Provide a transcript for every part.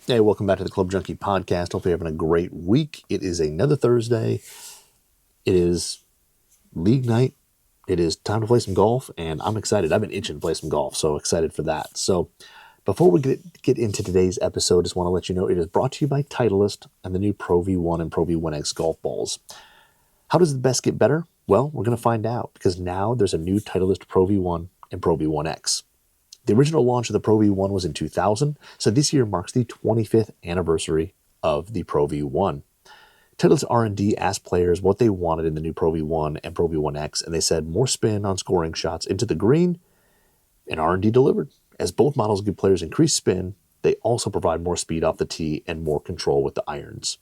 Hey, welcome back to the Club Junkie podcast. Hopefully you're having a great week. It is another Thursday. It is league night. It is time to play some golf, and I'm excited. I've been itching to play some golf, so excited for that. So before we get into today's episode, just want to let you know it is brought to you by Titleist and the new Pro V1 and Pro V1X golf balls. How does the best get better? Well, we're going to find out, because now there's a new Titleist Pro V1 and Pro V1X. The original launch of the Pro V1 was in 2000, so this year marks the 25th anniversary of the Pro V1. Titleist R&D asked players what they wanted in the new Pro V1 and Pro V1X, and they said more spin on scoring shots into the green, and R&D delivered. As both models give players increased spin, they also provide more speed off the tee and more control with the irons.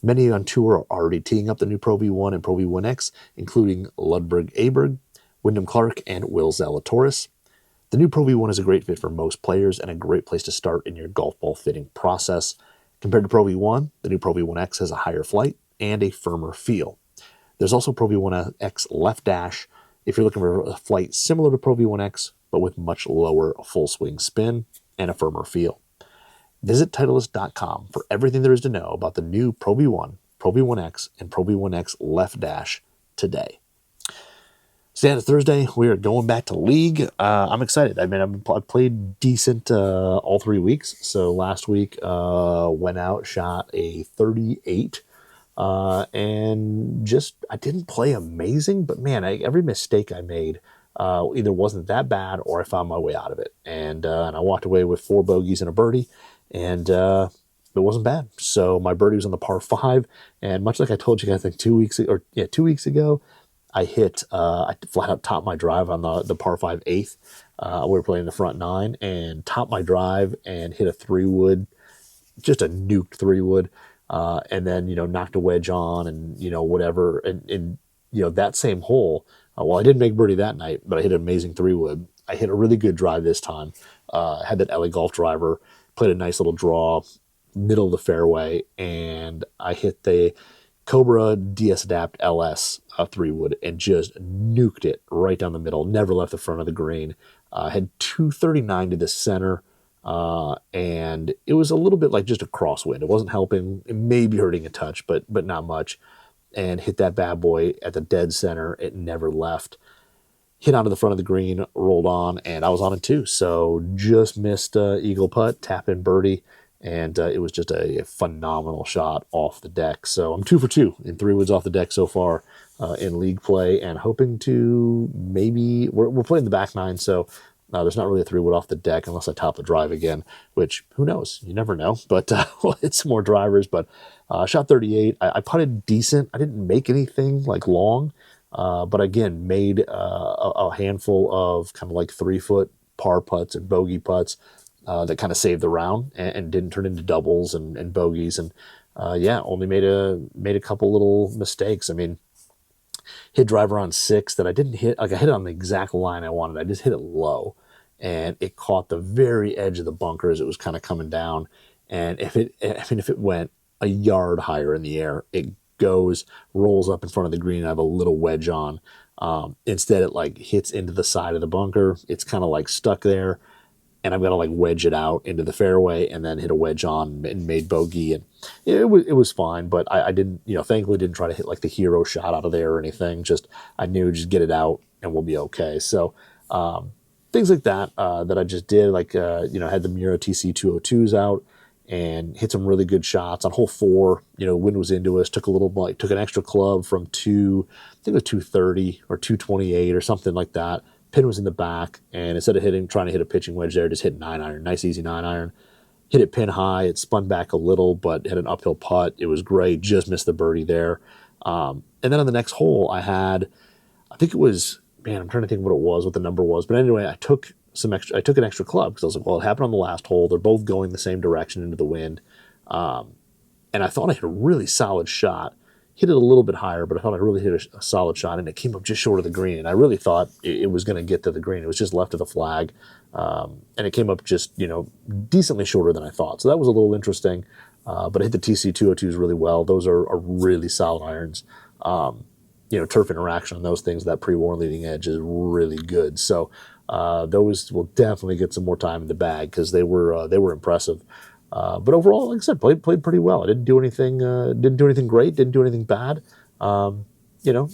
Many on tour are already teeing up the new Pro V1 and Pro V1X, including Ludwig Aberg, Wyndham Clark, and Will Zalatoris. The new Pro V1 is a great fit for most players and a great place to start in your golf ball fitting process. Compared to Pro V1, the new Pro V1X has a higher flight and a firmer feel. There's also Pro V1X Left Dash if you're looking for a flight similar to Pro V1X, but with much lower full swing spin and a firmer feel. Visit Titleist.com for everything there is to know about the new Pro V1, Pro V1X, and Pro V1X Left Dash today. So yeah, it's Thursday. We are going back to league. I'm excited. I mean, I've played decent all 3 weeks. So last week went out, shot a 38, and just I didn't play amazing. But man, every mistake I made either wasn't that bad or I found my way out of it. And I walked away with 4 bogeys and a birdie, and it wasn't bad. So my birdie was on the par 5, and much like I told you guys, like 2 weeks ago. I hit, I flat out topped my drive on the par 5 eighth. We were playing the front 9 and topped my drive and hit a 3-wood, just a nuked 3-wood. And then, knocked a wedge on and, whatever. And that same hole, well, I didn't make birdie that night, but I hit an amazing 3-wood. I hit a really good drive this time. Had that LA golf driver, played a nice little draw, middle of the fairway, and I hit the Cobra DS Adapt LS 3-wood and just nuked it right down the middle. Never left the front of the green. Had 239 to the center, and it was a little bit like just a crosswind. It wasn't helping. It may be hurting a touch, but not much. And hit that bad boy at the dead center. It never left. Hit onto the front of the green, rolled on, and I was on it too. So just missed eagle putt, tap in birdie. And it was just a phenomenal shot off the deck. So I'm 2 for 2 in 3-woods off the deck so far in league play, and hoping to maybe we're playing the back 9, so there's not really a 3-wood off the deck unless I top the drive again. Which who knows? You never know. But we'll hit some more drivers. But shot 38. I putted decent. I didn't make anything like long, but again made a handful of kind of like 3-foot par putts and bogey putts. That kind of saved the round and didn't turn into doubles and bogeys. And only made a couple little mistakes. I mean, hit driver on 6 that I didn't hit. Like I hit it on the exact line I wanted. I just hit it low, and it caught the very edge of the bunker as it was kind of coming down. And if it went a yard higher in the air, it rolls up in front of the green, and I have a little wedge on. Instead, it like hits into the side of the bunker. It's kind of like stuck there. And I've got to like wedge it out into the fairway and then hit a wedge on and made bogey. And it was fine, but I didn't, thankfully didn't try to hit like the hero shot out of there or anything. Just, I knew just get it out and we'll be okay. So, things like that, that I just did, like, had the Mura TC 202s out and hit some really good shots on hole 4. Wind was into us, took an extra club from I think it was 230 or 228 or something like that. Pin was in the back, and instead of trying to hit a pitching wedge there, just hit 9-iron, nice easy 9-iron. Hit it pin high, it spun back a little, but had an uphill putt. It was great, just missed the birdie there. And then on the next hole, I think it was, I'm trying to think what the number was. But anyway, I took an extra club because I was like, well, it happened on the last hole. They're both going the same direction into the wind. And I thought I hit a really solid shot. Hit it a little bit higher, but I thought I really hit a solid shot, and it came up just short of the green. And I really thought it was going to get to the green. It was just left of the flag, and it came up just decently shorter than I thought. So that was a little interesting. But I hit the TC 202s really well. Those are really solid irons. Turf interaction on those things, that pre-worn leading edge is really good. So those will definitely get some more time in the bag because they were impressive. But overall, like I said, played pretty well. I didn't do anything great, didn't do anything bad.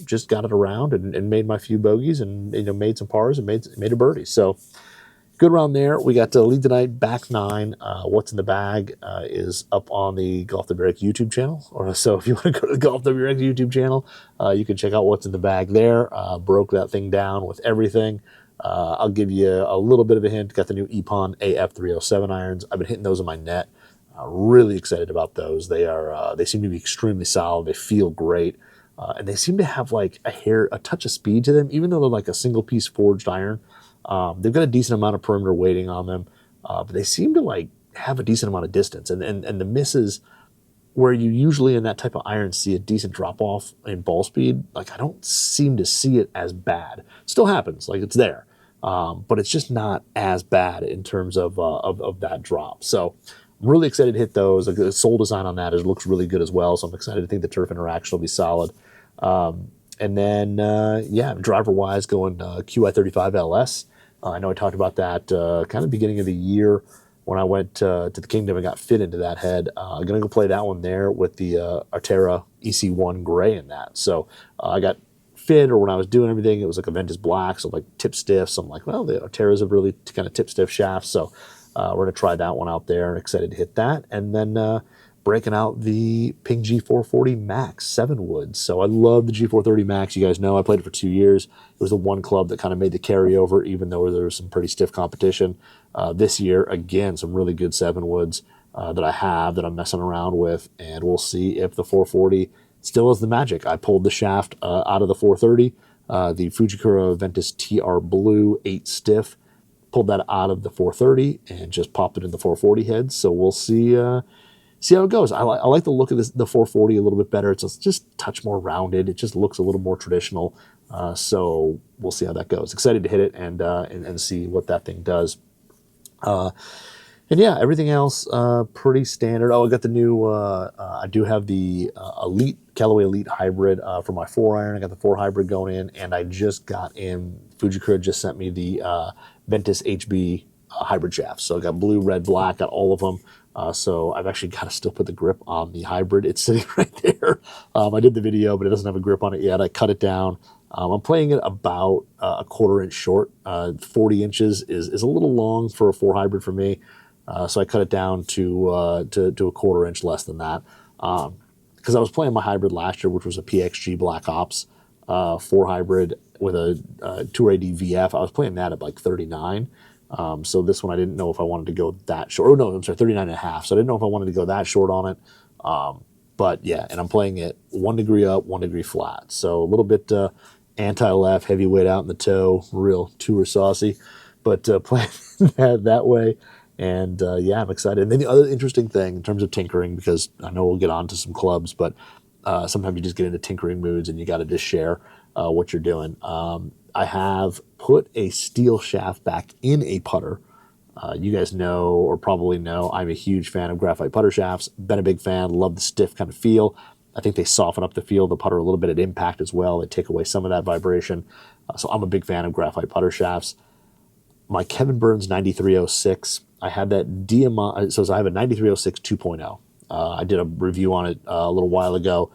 Just got it around and made my few bogeys and made some pars and made a birdie. So good round there. We got to lead tonight, back nine. What's in the bag is up on the Golf WRX YouTube channel. So if you want to go to the Golf WRX YouTube channel, you can check out what's in the bag there. Broke that thing down with everything. I'll give you a little bit of a hint. Got the new Epon AF307 irons. I've been hitting those in my net. Really excited about those. They seem to be extremely solid. They feel great. And they seem to have like a touch of speed to them, even though they're like a single piece forged iron. They've got a decent amount of perimeter weighting on them, but they seem to like have a decent amount of distance. And the misses where you usually in that type of iron see a decent drop off in ball speed, like I don't seem to see it as bad. Still happens, like it's there, but it's just not as bad in terms of that drop. So I'm really excited to hit those. The sole design on that looks really good as well. So I'm excited to think the turf interaction will be solid. And then, driver-wise, going QI35 LS. I know I talked about that kind of beginning of the year when I went to the Kingdom and got fit into that head. I'm going to go play that one there with the Artera EC1 Gray in that. So I got fit, or when I was doing everything, it was like a Ventus Black, so like tip stiff. So I'm like, well, the Arteras have really kind of tip stiff shafts. So we're going to try that one out there and excited to hit that. And then breaking out the Ping G440 Max 7 wood. So I love the G430 Max. You guys know I played it for 2 years. It was the one club that kind of made the carryover, even though there was some pretty stiff competition. This year, again, some really good 7 woods that I have that I'm messing around with, and we'll see if the 440 still has the magic. I pulled the shaft out of the 430, the Fujikura Ventus TR Blue 8 stiff, pulled that out of the 430 and just popped it in the 440 head. So we'll see how it goes. I like the look of the 440 a little bit better. It's just a touch more rounded. It just looks a little more traditional. So we'll see how that goes. Excited to hit it and see what that thing does. And yeah, everything else pretty standard. Oh, I got the new. I do have the Elite Callaway Elite Hybrid for my 4-iron. I got the 4 hybrid going in, and I just got in. Fujikura just sent me the Ventus HB hybrid shafts. So I got blue, red, black, got all of them. So I've actually got to still put the grip on the hybrid. It's sitting right there. I did the video, but it doesn't have a grip on it yet. I cut it down. I'm playing it about a 1/4 inch short. 40 inches is a little long for a 4 hybrid for me. So I cut it down to a 1/4 inch less than that. Because I was playing my hybrid last year, which was a PXG Black Ops 4 hybrid with a Tour AD VF. I was playing that at like 39. So this one I didn't know if I wanted to go that short. Oh no, I'm sorry, 39.5. So I didn't know if I wanted to go that short on it. But yeah, and I'm playing it 1 degree up, 1 degree flat. So a little bit anti-left, heavyweight out in the toe, real tour saucy. But playing that way. And yeah, I'm excited. And then the other interesting thing in terms of tinkering, because I know we'll get on to some clubs, but sometimes you just get into tinkering moods and you got to just share what you're doing. I have put a steel shaft back in a putter. You guys know, or probably know, I'm a huge fan of graphite putter shafts. Been a big fan, love the stiff kind of feel. I think they soften up the feel of the putter a little bit at impact as well. They take away some of that vibration. So I'm a big fan of graphite putter shafts. My Kevin Burns 9306, I had that Diamant, so I have a 9306 2.0. I did a review on it a little while ago.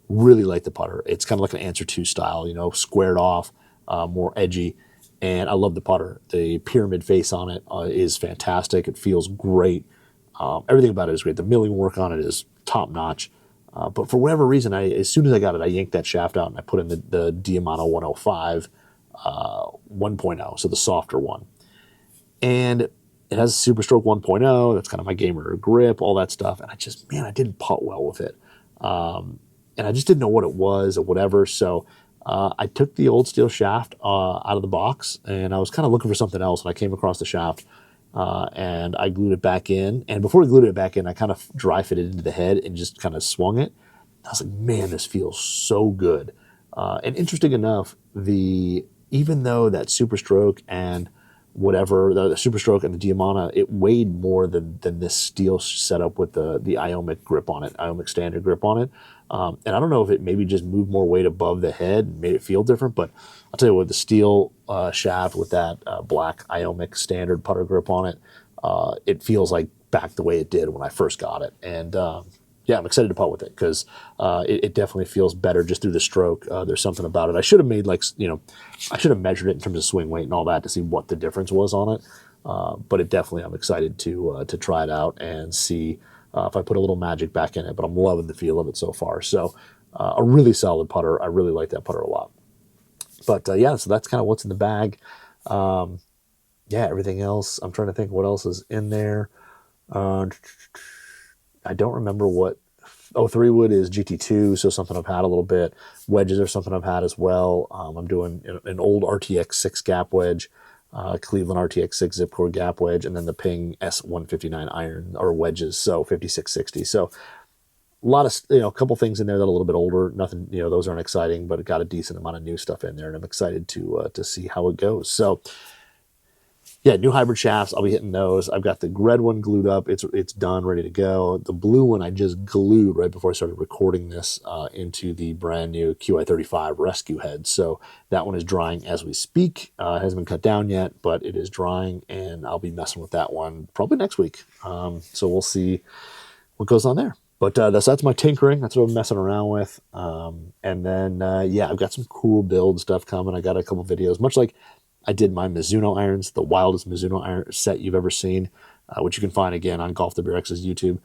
Really like the putter. It's kind of like an Answer 2 style, squared off, more edgy. And I love the putter. The pyramid face on it is fantastic. It feels great. Everything about it is great. The milling work on it is top notch. But for whatever reason, as soon as I got it, I yanked that shaft out and I put in the Diamant 105 1.0, so the softer one. And it has Super Stroke 1.0. That's kind of my gamer grip, all that stuff. And I didn't putt well with it. And I just didn't know what it was or whatever. So I took the old steel shaft out of the box, and I was kind of looking for something else, and I came across the shaft, and I glued it back in. And before I glued it back in, I kind of dry fitted into the head and just kind of swung it. I was like, man, this feels so good. And interesting enough, even though that Super Stroke and whatever, the Super Stroke and the Diamana, it weighed more than this steel setup with the Iomic grip on it, Iomic standard grip on it. And I don't know if it maybe just moved more weight above the head and made it feel different, but I'll tell you what, the steel shaft with that black Iomic standard putter grip on it, it feels like back the way it did when I first got it. And yeah, I'm excited to putt with it because it definitely feels better just through the stroke. There's something about it. I should have made I should have measured it in terms of swing weight and all that to see what the difference was on it. But it definitely, I'm excited to try it out and see if I put a little magic back in it. But I'm loving the feel of it so far. So a really solid putter. I really like that putter a lot. But yeah, so that's kind of what's in the bag. Yeah, everything else, I'm trying to think what else is in there. I don't remember what. Oh, 3-wood is GT2, so something I've had a little bit. Wedges are something I've had as well. I'm doing an old RTX 6 gap wedge, Cleveland RTX 6 zip core gap wedge, and then the Ping S159 iron or wedges, so 5660. So a lot of, a couple things in there that are a little bit older. Nothing, those aren't exciting, but it got a decent amount of new stuff in there, and I'm excited to see how it goes. So yeah, new hybrid shafts. I'll be hitting those. I've got the red one glued up. It's done, ready to go. The blue one I just glued right before I started recording this into the brand new QI35 rescue head. So that one is drying as we speak. It hasn't been cut down yet, but it is drying, and I'll be messing with that one probably next week. So we'll see what goes on there. But that's my tinkering. That's what I'm messing around with. And then, yeah, I've got some cool build stuff coming. I got a couple videos, much like I did my Mizuno irons, the wildest Mizuno iron set you've ever seen, which you can find again on Golf WRX's YouTube.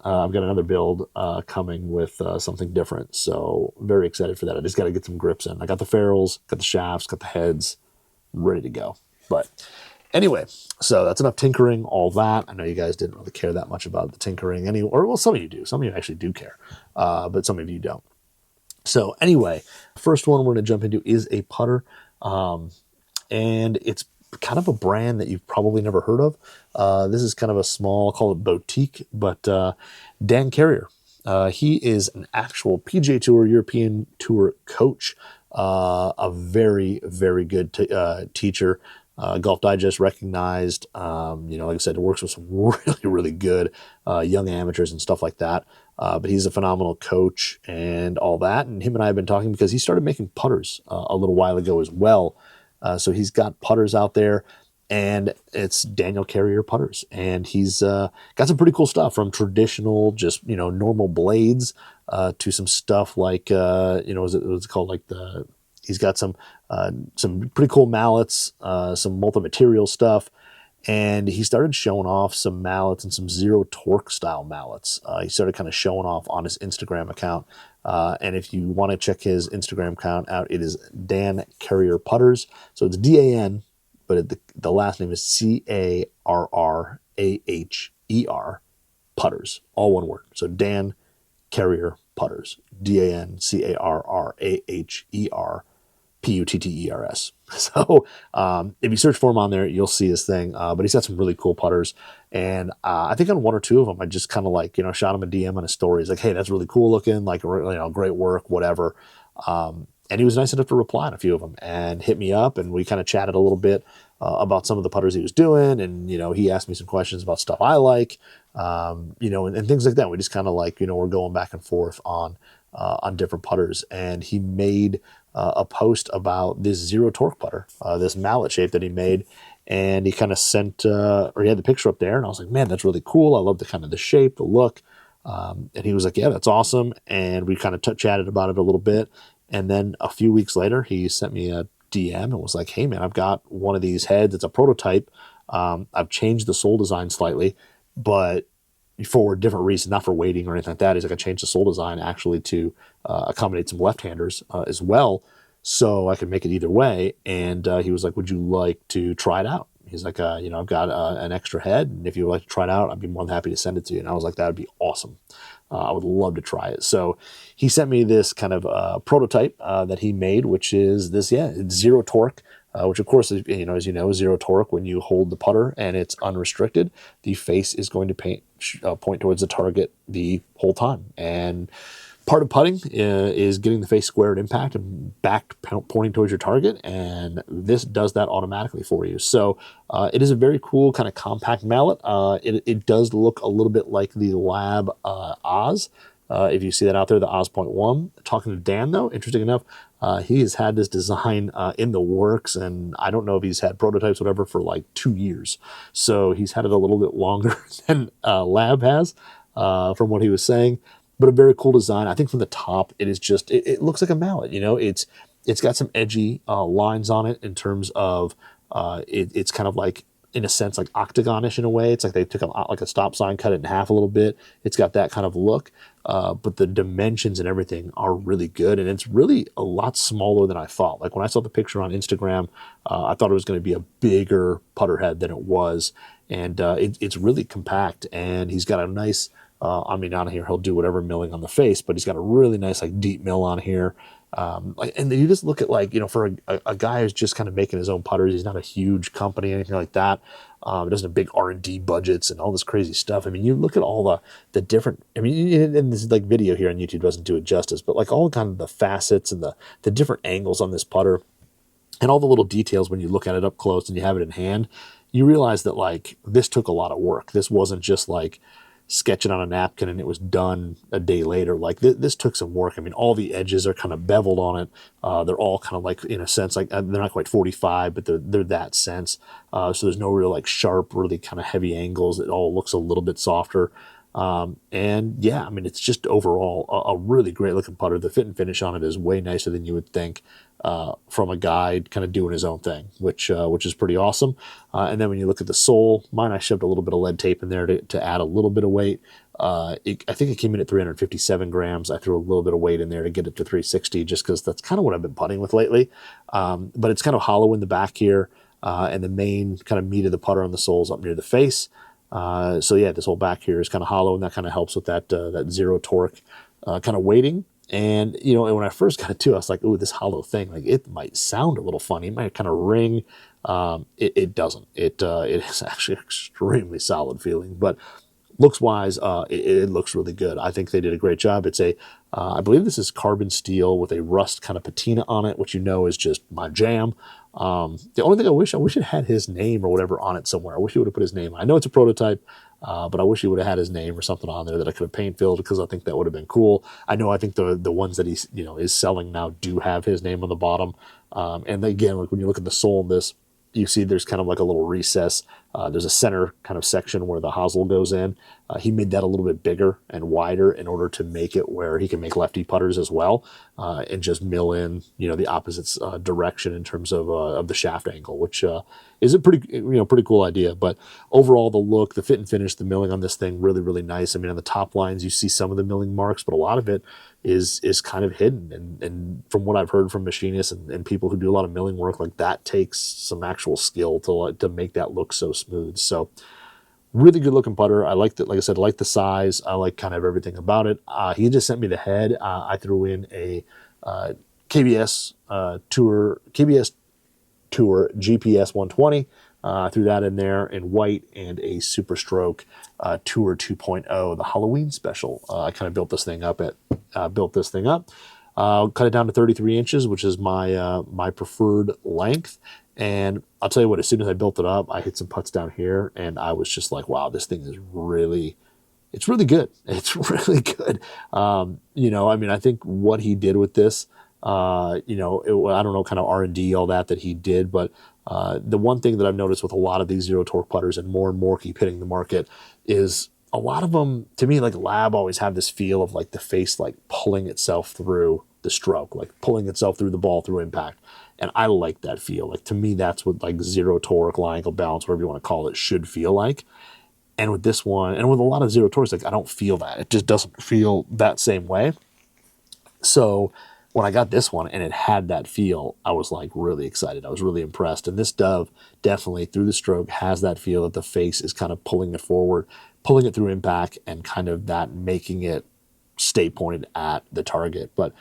I've got another build coming with something different. So very excited for that. I just got to get some grips in. I got the ferrules, got the shafts, got the heads, ready to go. But anyway, so that's enough tinkering, all that. I know you guys didn't really care that much about the tinkering well, some of you do. Some of you actually do care, but some of you don't. So anyway, first one we're going to jump into is a putter. And it's kind of a brand that you've probably never heard of. This is kind of a small, call it boutique, but Dan Carraher. He is an actual PGA Tour, European Tour coach, a very, very good teacher. Golf Digest recognized, like I said, works with some really, really good young amateurs and stuff like that. But he's a phenomenal coach and all that. And him and I have been talking because he started making putters a little while ago as well. So he's got putters out there, and it's Daniel Carraher putters. And he's got some pretty cool stuff, from traditional, just, normal blades to some stuff like, what's it called? He's got some pretty cool mallets, some multi-material stuff. And he started showing off some mallets and some zero torque style mallets. He started kind of showing off on his Instagram account. And if you want to check his Instagram account out, it is Dan Carraher Putters. So it's DAN, but the last name is Carraher Putters, all one word. So Dan Carraher Putters, DANCARRAHER PUTTERS. So if you search for him on there, you'll see his thing. But he's got some really cool putters. And I think on one or two of them, I just kind of shot him a DM on his story. He's like, hey, that's really cool looking, great work, whatever. And he was nice enough to reply on a few of them and hit me up. And we kind of chatted a little bit about some of the putters he was doing. And, he asked me some questions about stuff I like, and things like that. We just kind of we're going back and forth on different putters. And he made a post about this zero torque putter, this mallet shape that he made, and he kind of sent, or he had the picture up there, and I was like, man, that's really cool. I love the shape, the look. And he was like, yeah, that's awesome. And we kind of chatted about it a little bit. And then a few weeks later, he sent me a DM and was like, hey man, I've got one of these heads. It's a prototype. I've changed the sole design slightly, but for a different reason, not for weighting or anything like that. He's like, I changed the sole design actually to accommodate some left-handers as well, so I could make it either way. And he was like, would you like to try it out? He's like, I've got an extra head, and if you would like to try it out, I'd be more than happy to send it to you. And I was like, that would be awesome. I would love to try it. So he sent me this kind of prototype that he made, which is this, it's zero torque. Which of course, as you know, zero torque, when you hold the putter and it's unrestricted, the face is going to point towards the target the whole time. And part of putting is getting the face square at impact and back pointing towards your target. And this does that automatically for you. So it is a very cool kind of compact mallet. It does look a little bit like the Lab Oz. If you see that out there, the Oz.1. Talking to Dan, though, interesting enough, He has had this design in the works, and I don't know if he's had prototypes, whatever, for like 2 years. So he's had it a little bit longer than Lab has, from what he was saying. But a very cool design. I think from the top, it is just it looks like a mallet. It's got some edgy lines on it in terms of it's kind of like, in a sense, like octagonish in a way. It's like they took like a stop sign, cut it in half a little bit. It's got that kind of look, but the dimensions and everything are really good, and it's really a lot smaller than I thought. Like when I saw the picture on Instagram, I thought it was going to be a bigger putter head than it was, and it's really compact. And he's got a nice, on here he'll do whatever milling on the face, but he's got a really nice like deep mill on here. And then you just look at, like, for a guy who's just kind of making his own putters, he's not a huge company, anything like that. It doesn't have big R&D budgets and all this crazy stuff. I mean, you look at all the different, I mean, and this like video here on YouTube doesn't do it justice, but like all kind of the facets and the different angles on this putter and all the little details when you look at it up close and you have it in hand, you realize that like this took a lot of work. This wasn't just like sketch it on a napkin and it was done a day later. Like this took some work. I mean, all the edges are kind of beveled on it. They're all kind of like, in a sense, like they're not quite 45, but they're that sense. So there's no real like sharp, really kind of heavy angles. It all looks a little bit softer. And yeah, I mean, it's just overall a really great looking putter. The fit and finish on it is way nicer than you would think, from a guy kind of doing his own thing, which is pretty awesome. And then when you look at the sole, mine, I shoved a little bit of lead tape in there to add a little bit of weight. I think it came in at 357 grams. I threw a little bit of weight in there to get it to 360, just because that's kind of what I've been putting with lately. But it's kind of hollow in the back here, and the main kind of meat of the putter on the sole is up near the face. So yeah, this whole back here is kind of hollow, and that kind of helps with that zero torque kind of weighting. And and when I first got it too, I was like, "Ooh, this hollow thing, like it might sound a little funny, it might kind of ring." It doesn't. It is actually extremely solid feeling, but looks wise, it looks really good. I think they did a great job. It's I believe this is carbon steel with a rust kind of patina on it, which is just my jam. The only thing I wish it had his name or whatever on it somewhere. I wish he would have put his name. I know it's a prototype, but I wish he would have had his name or something on there that I could have paint filled, because I think that would have been cool. I think the ones that he's is selling now do have his name on the bottom. And again, like when you look at the sole of this, you see there's kind of like a little recess. There's a center kind of section where the hosel goes in. He made that a little bit bigger and wider in order to make it where he can make lefty putters as well, and just mill in, the opposite direction in terms of the shaft angle, which is a pretty cool idea. But overall, the look, the fit and finish, the milling on this thing, really, really nice. I mean, on the top lines, you see some of the milling marks, but a lot of it is kind of hidden. And from what I've heard from machinists and people who do a lot of milling work, like that takes some actual skill to make that look so smooth. So really good looking putter. I liked it. Like I said, I like the size. I like kind of everything about it. He just sent me the head. I threw in a KBS Tour GPS 120. I threw that in there in white, and a Super Stroke Tour 2.0, the Halloween special. I kind of built this thing up. Cut it down to 33 inches, which is my preferred length. And I'll tell you what, as soon as I built it up, I hit some putts down here, and I was just like, wow, this thing is it's really good. It's really good. I mean, I think what he did with this, I don't know, kind of R&D, all that he did, but the one thing that I've noticed with a lot of these zero torque putters, and more keep hitting the market, is a lot of them, to me, like Lab, always have this feel of like the face like pulling itself through the stroke, like pulling itself through the ball through impact. And I like that feel. Like, to me, that's what like zero torque, line angle balance, whatever you want to call it, should feel like. And with this one, and with a lot of zero torques, like I don't feel that. It just doesn't feel that same way. So when I got this one and it had that feel, I was like really excited. I was really impressed. And this Dove definitely through the stroke has that feel that the face is kind of pulling it forward, pulling it through impact, and kind of that making it stay pointed at the target. But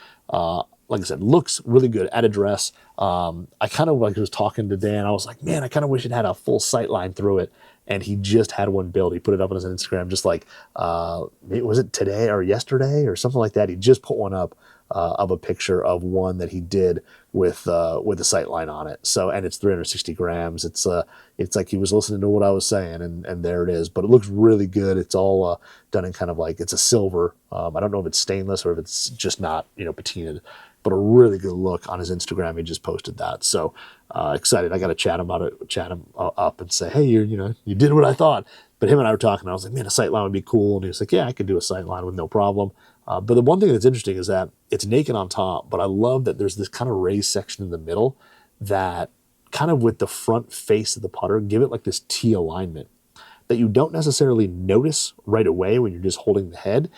like I said, looks really good at address. I kind of was talking to Dan. I was like, man, I kind of wish it had a full sight line through it. And he just had one built. He put it up on his Instagram, just like, was it today or yesterday or something like that? He just put one up of a picture of one that he did with a sight line on it. So, and it's 360 grams. It's like he was listening to what I was saying, and there it is. But it looks really good. It's all done in kind of like, it's a silver. I don't know if it's stainless or if it's just not, patinaed. but a really good look on his Instagram. He just posted that. So excited. I got to chat him up and say, hey, you did what I thought. But him and I were talking. I was like, man, a sight line would be cool. And he was like, yeah, I could do a sight line with no problem. But the one thing that's interesting is that it's naked on top, but I love that there's this kind of raised section in the middle that kind of with the front face of the putter, give it like this T alignment that you don't necessarily notice right away when you're just holding the head.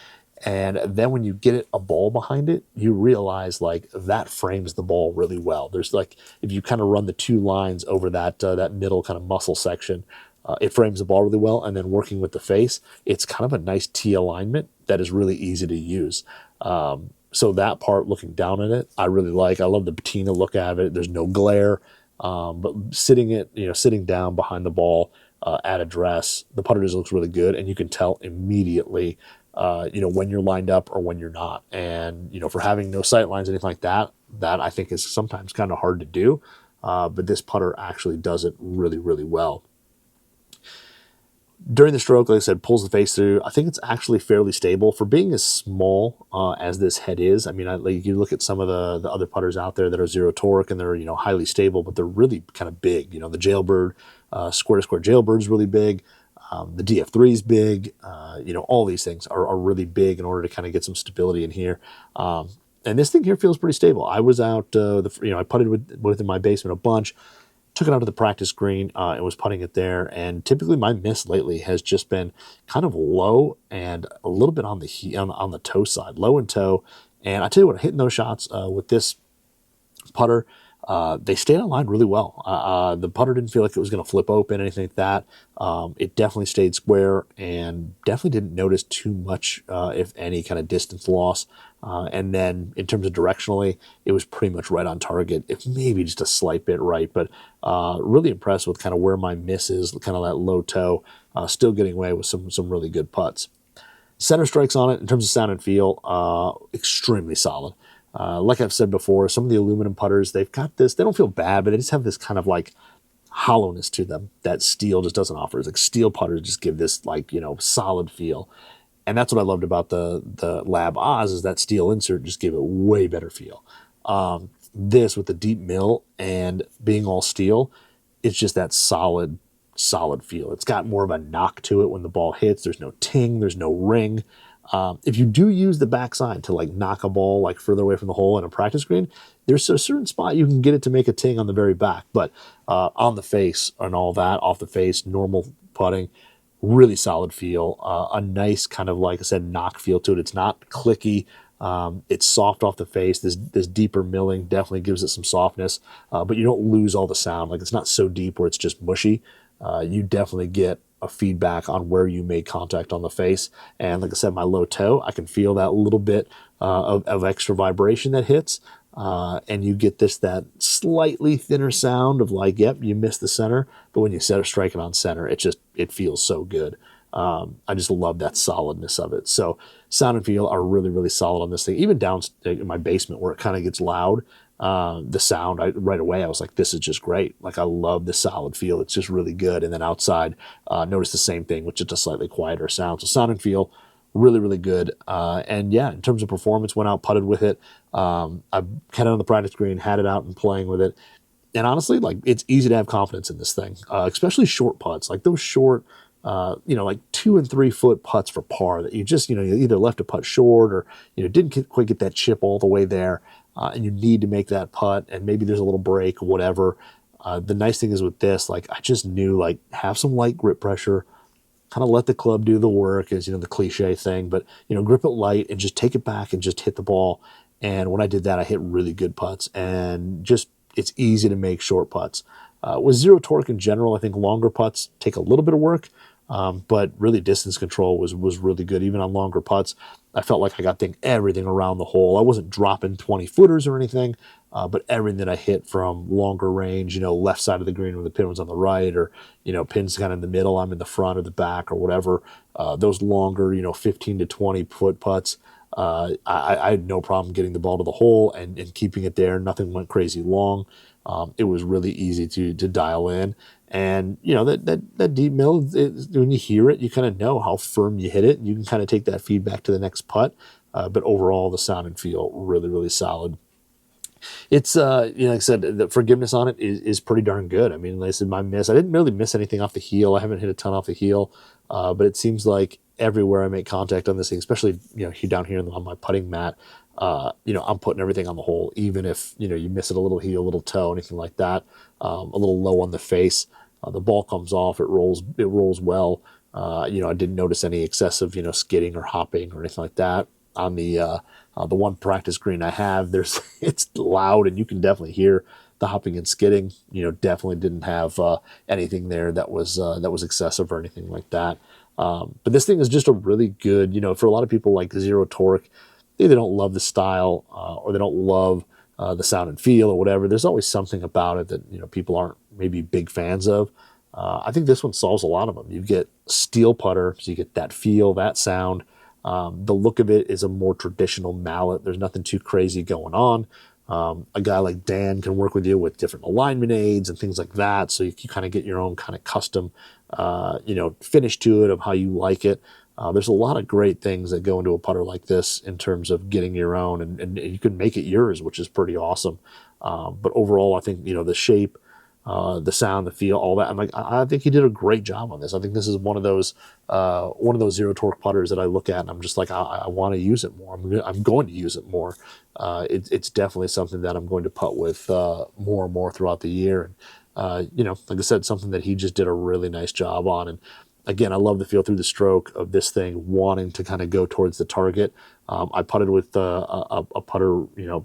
And then when you get it a ball behind it, you realize like that frames the ball really well. There's like, if you kind of run the two lines over that middle kind of muscle section, it frames the ball really well. And then working with the face, it's kind of a nice T alignment that is really easy to use. So that part, looking down at it, I really like. I love the patina look of it. There's no glare. But sitting down behind the ball at address, the putter just looks really good, and you can tell immediately, when you're lined up or when you're not. And for having no sight lines, anything like that, that I think is sometimes kind of hard to do. But this putter actually does it really, really well. During the stroke, like I said, pulls the face through. I think it's actually fairly stable for being as small as this head is. I mean, like you look at some of the other putters out there that are zero torque and they're highly stable, but they're really kind of big. The Jailbird, square to square Jailbird is really big. The DF3 is big. All these things are really big in order to kind of get some stability in here. And this thing here feels pretty stable. I was out, I putted with it in my basement a bunch. Took it out to the practice green and was putting it there. And typically my miss lately has just been kind of low and a little bit on the toe side, low and toe. And I tell you what, hitting those shots with this putter, they stayed on line really well. The putter didn't feel like it was going to flip open, anything like that. It definitely stayed square and definitely didn't notice too much, if any, kind of distance loss. And then in terms of directionally, it was pretty much right on target, if maybe just a slight bit right. But really impressed with kind of where my miss is, kind of that low toe, still getting away with some really good putts. Center strikes on it in terms of sound and feel, extremely solid. Like I've said before, some of the aluminum putters, they've got this, they don't feel bad, but they just have this kind of like hollowness to them that steel just doesn't offer. It's like steel putters just give this like, solid feel. And that's what I loved about the Lab Oz is that steel insert just gave it way better feel. This with the deep mill and being all steel, it's just that solid feel. It's got more of a knock to it when the ball hits. There's no ting, there's no ring. If you do use the backside to like knock a ball like further away from the hole in a practice green, there's a certain spot you can get it to make a ting on the very back. But on the face and all that, off the face, normal putting, really solid feel. A nice kind of, like I said, knock feel to it. It's not clicky. It's soft off the face. This deeper milling definitely gives it some softness, but you don't lose all the sound. Like it's not so deep where it's just mushy. You definitely get a feedback on where you made contact on the face. And like I said, my low toe, I can feel that little bit of extra vibration that hits. And you get that slightly thinner sound of like, yep, you missed the center. But when you strike it on center, it feels so good. I just love that solidness of it. So sound and feel are really, really solid on this thing. Even down in my basement where it kind of gets loud, the sound, right away, I was like, this is just great. Like, I love the solid feel. It's just really good. And then outside, notice the same thing with just a slightly quieter sound. So sound and feel, really, really good. And yeah, in terms of performance, went out, putted with it. I had it on the practice green, had it out and playing with it. And honestly, like, it's easy to have confidence in this thing, especially short putts, like those short, like 2 and 3 foot putts for par that you just, you either left a putt short or, didn't quite get that chip all the way there. And you need to make that putt and maybe there's a little break or whatever. The nice thing is with this, like, I just knew, like, have some light grip pressure, kind of let the club do the work, is, the cliche thing, but, grip it light and just take it back and just hit the ball. And when I did that, I hit really good putts and just, it's easy to make short putts. With zero torque in general, I think longer putts take a little bit of work. But really distance control was really good. Even on longer putts, I felt like I got everything around the hole. I wasn't dropping 20 footers or anything, but everything that I hit from longer range, left side of the green when the pin was on the right, or, pins kind of in the middle, I'm in the front or the back or whatever. Those longer, 15 to 20 foot putts, I had no problem getting the ball to the hole and keeping it there. Nothing went crazy long. It was really easy to dial in. And, that deep mill, when you hear it, you kind of know how firm you hit it. You can kind of take that feedback to the next putt. But overall, the sound and feel really, really solid. It's like I said, the forgiveness on it is pretty darn good. I mean, like I said, my miss, I didn't really miss anything off the heel. I haven't hit a ton off the heel, but it seems like everywhere I make contact on this thing, especially down here on my putting mat, I'm putting everything on the hole, even if you miss it a little heel, a little toe, anything like that, a little low on the face. The ball comes off, it rolls well. I didn't notice any excessive skidding or hopping or anything like that on the one practice green I have. It's loud and you can definitely hear the hopping and skidding. Definitely didn't have anything there that was excessive or anything like that. But this thing is just a really good, for a lot of people like Zero Torque, they either don't love the style or they don't love the sound and feel or whatever. There's always something about it that people aren't maybe big fans of. I think this one solves a lot of them. You get steel putter, so you get that feel, that sound. The look of it is a more traditional mallet. There's nothing too crazy going on. A guy like Dan can work with you with different alignment aids and things like that, so you kind of get your own kind of custom, finish to it of how you like it. There's a lot of great things that go into a putter like this in terms of getting your own, and you can make it yours, which is pretty awesome. But overall, I think the shape, the sound, the feel, all that. I think he did a great job on this. I think this is one of those Zero Torque putters that I look at and I'm just like, I want to use it more. I'm going to use it more. It's definitely something that I'm going to putt with more and more throughout the year. And like I said, something that he just did a really nice job on. And again, I love the feel through the stroke of this thing wanting to kind of go towards the target. I putted with a putter,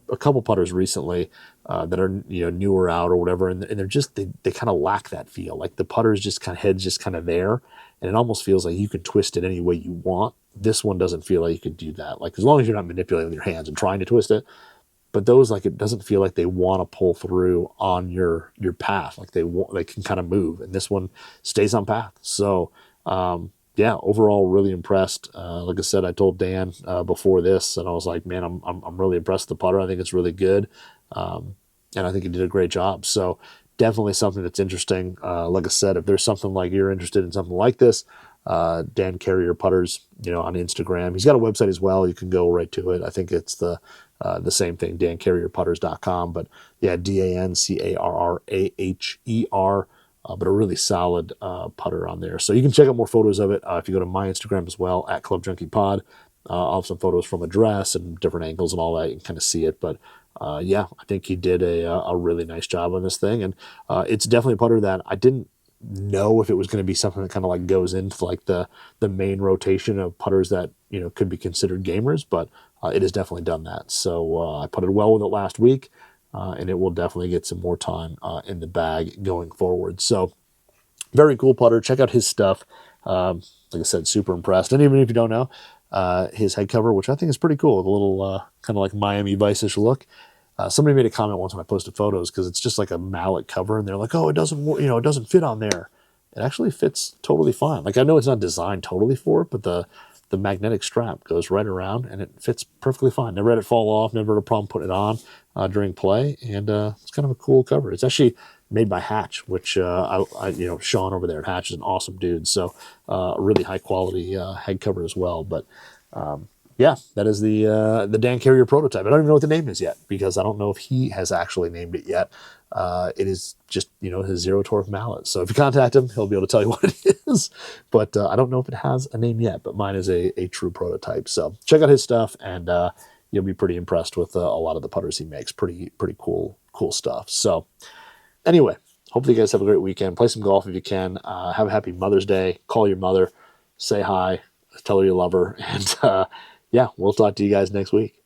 a couple putters recently that are newer out or whatever, and they're just they kind of lack that feel. Like the putter's just kind of head's just kind of there, and it almost feels like you can twist it any way you want. This one doesn't feel like you could do that. Like as long as you're not manipulating with your hands and trying to twist it. But those, like, it doesn't feel like they want to pull through on your path. Like they can kind of move, and this one stays on path. So. Yeah, overall, really impressed. Like I said, I told Dan before this, and I was like, man, I'm really impressed with the putter. I think it's really good, and I think he did a great job. So definitely something that's interesting. Like I said, if there's something like you're interested in something like this, Dan Carraher Putters, on Instagram. He's got a website as well. You can go right to it. I think it's the same thing, dancarraherputters.com. But yeah, DanCarraher. But a really solid putter on there. So you can check out more photos of it if you go to my Instagram as well, at Club Junkie Pod. I'll have some photos from a dress and different angles and all that. You can kind of see it. But yeah, I think he did a really nice job on this thing. And it's definitely a putter that I didn't know if it was going to be something that kind of like goes into like the main rotation of putters that could be considered gamers. But it has definitely done that. So I putted well with it last week. And it will definitely get some more time in the bag going forward. So very cool putter. Check out his stuff. Like I said, super impressed. And even if you don't know, his head cover, which I think is pretty cool, with a little kind of like Miami Vice-ish look. Somebody made a comment once when I posted photos because it's just like a mallet cover, and they're like, "Oh, it doesn't fit on there." It actually fits totally fine. Like I know it's not designed totally for it, but the magnetic strap goes right around and it fits perfectly fine. Never had it fall off, never had a problem putting it on during play, and it's kind of a cool cover. It's actually made by Hatch, which Sean over there at Hatch is an awesome dude. So really high quality head cover as well. But yeah, that is the Dan Carraher prototype. I don't even know what the name is yet because I don't know if he has actually named it yet. It is just, his Zero Torque mallet. So if you contact him, he'll be able to tell you what it is. But I don't know if it has a name yet, but mine is a true prototype. So check out his stuff, and you'll be pretty impressed with a lot of the putters he makes. Pretty cool stuff. So anyway, hopefully you guys have a great weekend. Play some golf if you can. Have a happy Mother's Day. Call your mother. Say hi. Tell her you love her. And yeah, we'll talk to you guys next week.